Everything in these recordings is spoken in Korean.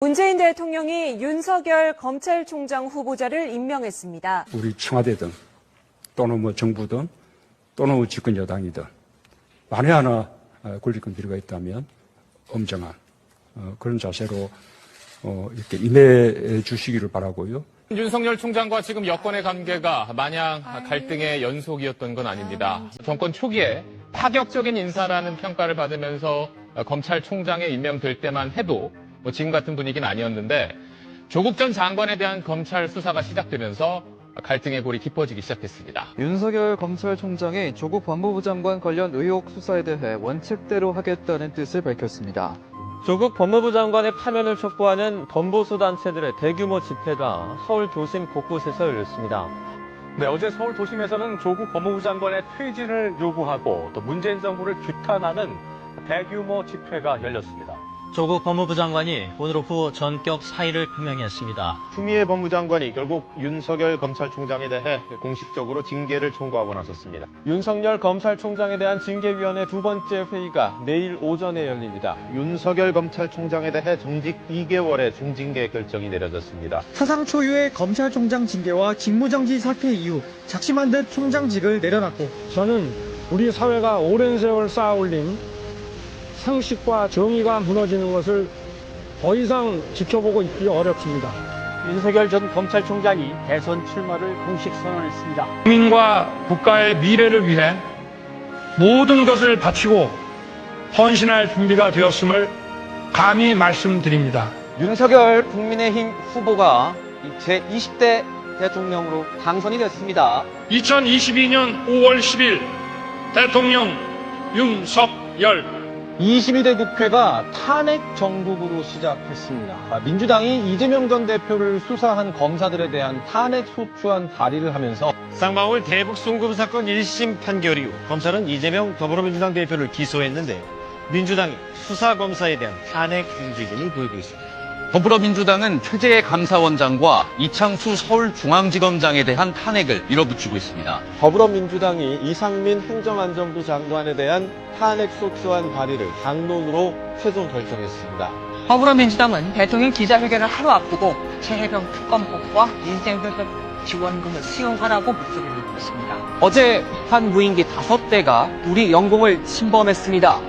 문재인 대통령이 윤석열 검찰총장 후보자를 임명했습니다. 우리 청와대든 또는 정부든 또는 집권 여당이든 만에 하나 권리권 비리가 있다면 엄정한 그런 자세로 이렇게 임해 주시기를 바라고요. 윤석열 총장과 지금 여권의 관계가 마냥 갈등의 연속이었던 건 아닙니다. 정권 초기에 파격적인 인사라는 평가를 받으면서 검찰총장에 임명될 때만 해도 지금 같은 분위기는 아니었는데 조국 전 장관에 대한 검찰 수사가 시작되면서 갈등의 골이 깊어지기 시작했습니다. 윤석열 검찰총장이 조국 법무부 장관 관련 의혹 수사에 대해 원칙대로 하겠다는 뜻을 밝혔습니다. 조국 법무부 장관의 파면을 촉구하는 범보수 단체들의 대규모 집회가 서울 도심 곳곳에서 열렸습니다. 네, 어제 서울 도심에서는 조국 법무부 장관의 퇴진을 요구하고 또 문재인 정부를 규탄하는 대규모 집회가 열렸습니다. 조국 법무부 장관이 오늘 오후 전격 사의를 표명했습니다. 추미애 법무장관이 결국 윤석열 검찰총장에 대해 공식적으로 징계를 청구하고 나섰습니다. 윤석열 검찰총장에 대한 징계위원회 두 번째 회의가 내일 오전에 열립니다. 윤석열 검찰총장에 대해 정직 2개월의 중징계 결정이 내려졌습니다. 사상 초유의 검찰총장 징계와 직무정지 사퇴 이후 작심한 듯 총장직을 내려놨고, 저는 우리 사회가 오랜 세월 쌓아올린 상식과 정의가 무너지는 것을 더 이상 지켜보고 있기 어렵습니다. 윤석열 전 검찰총장이 대선 출마를 공식 선언했습니다. 국민과 국가의 미래를 위해 모든 것을 바치고 헌신할 준비가 되었음을 감히 말씀드립니다. 윤석열 국민의힘 후보가 제20대 대통령으로 당선이 됐습니다. 2022년 5월 10일 대통령 윤석열 22대 국회가 탄핵 정국으로 시작했습니다. 민주당이 이재명 전 대표를 수사한 검사들에 대한 탄핵 소추안 발의를 하면서 쌍방울 대북 송금 사건 1심 판결 이후 검찰은 이재명 더불어민주당 대표를 기소했는데 민주당이 수사검사에 대한 탄핵 움직임을 보이고 있습니다. 더불어민주당은 최재해 감사원장과 이창수 서울중앙지검장에 대한 탄핵을 밀어붙이고 있습니다. 더불어민주당이 이상민 행정안전부 장관에 대한 탄핵 소추안 발의를 당론으로 최종 결정했습니다. 더불어민주당은 대통령 기자회견을 하루 앞두고 최혜병 특검법과 이재명 지원금을 수용하라고 목소리를 냈습니다. 어제 북한 무인기 5대가 우리 영공을 침범했습니다.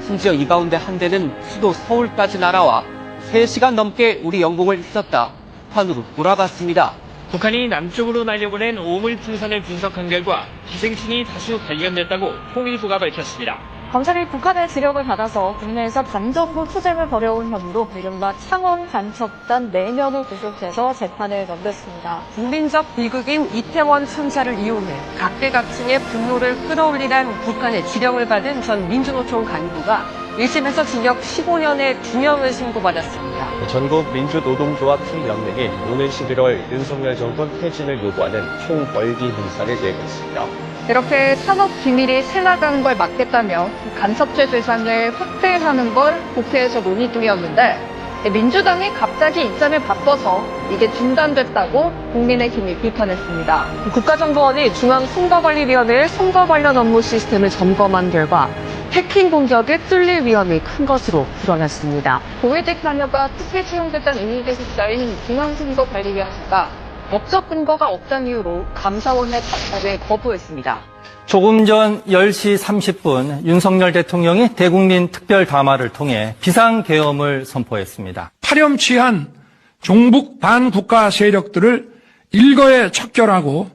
심지어 이 가운데 한 대는 수도 서울까지 날아와 3시간 넘게 우리 영공을 휩쌌다 북한으로 돌아갔습니다. 북한이 남쪽으로 날려보낸 오물풍선을 분석한 결과 기생충이 다수 발견됐다고 통일부가 밝혔습니다. 검찰이 북한의 지령을 받아서 국내에서 단전부 투쟁을 벌여온 혐의로 이른바 창원 간첩단 4명을 구속해서 재판을 넘겼습니다. 국민적 비극인 이태원 참사를 이용해 각계각층의 분노를 끌어올리는 북한의 지령을 받은 전 민주노총 간부가 1심에서 징역 15년에 2명을 신고받았습니다. 전국 민주노동조합 총연맹이 오늘 11월 윤석열 정권 퇴진을 요구하는 총벌기 행사를 예고했습니다. 이렇게 산업 비밀이 새나가는 걸 막겠다며 간섭죄 대상을 확대하는 걸 국회에서 논의 중이었는데 민주당이 갑자기 입장을 바꿔서 이게 중단됐다고 국민의힘이 비판했습니다. 국가정보원이 중앙선거관리위원회의 선거 관련 업무 시스템을 점검한 결과 해킹 공격에 뚫릴 위험이 큰 것으로 드러났습니다. 고위직 자녀가 투표에 채용됐다는 의미대식자인 중앙선거관리위원회가 법적 근거가 없다는 이유로 감사원의 답변을 거부했습니다. 조금 전 10시 30분 윤석열 대통령이 대국민 특별 담화를 통해 비상계엄을 선포했습니다. 파렴치한 종북 반국가 세력들을 일거에 척결하고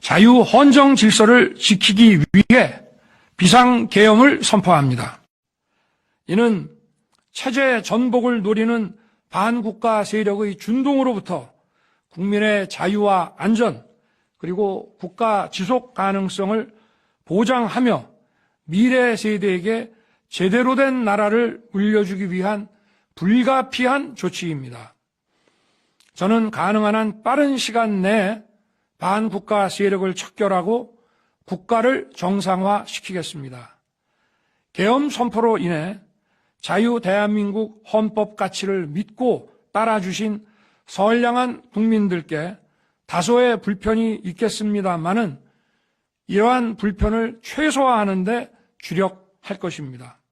자유헌정 질서를 지키기 위해 비상계엄을 선포합니다. 이는 체제 전복을 노리는 반국가 세력의 준동으로부터 국민의 자유와 안전 그리고 국가 지속 가능성을 보장하며 미래 세대에게 제대로 된 나라를 물려주기 위한 불가피한 조치입니다. 저는 가능한 한 빠른 시간 내에 반국가 세력을 척결하고 국가를 정상화시키겠습니다. 계엄 선포로 인해 자유 대한민국 헌법 가치를 믿고 따라주신 선량한 국민들께 다소의 불편이 있겠습니다마는 이러한 불편을 최소화하는 데 주력할 것입니다.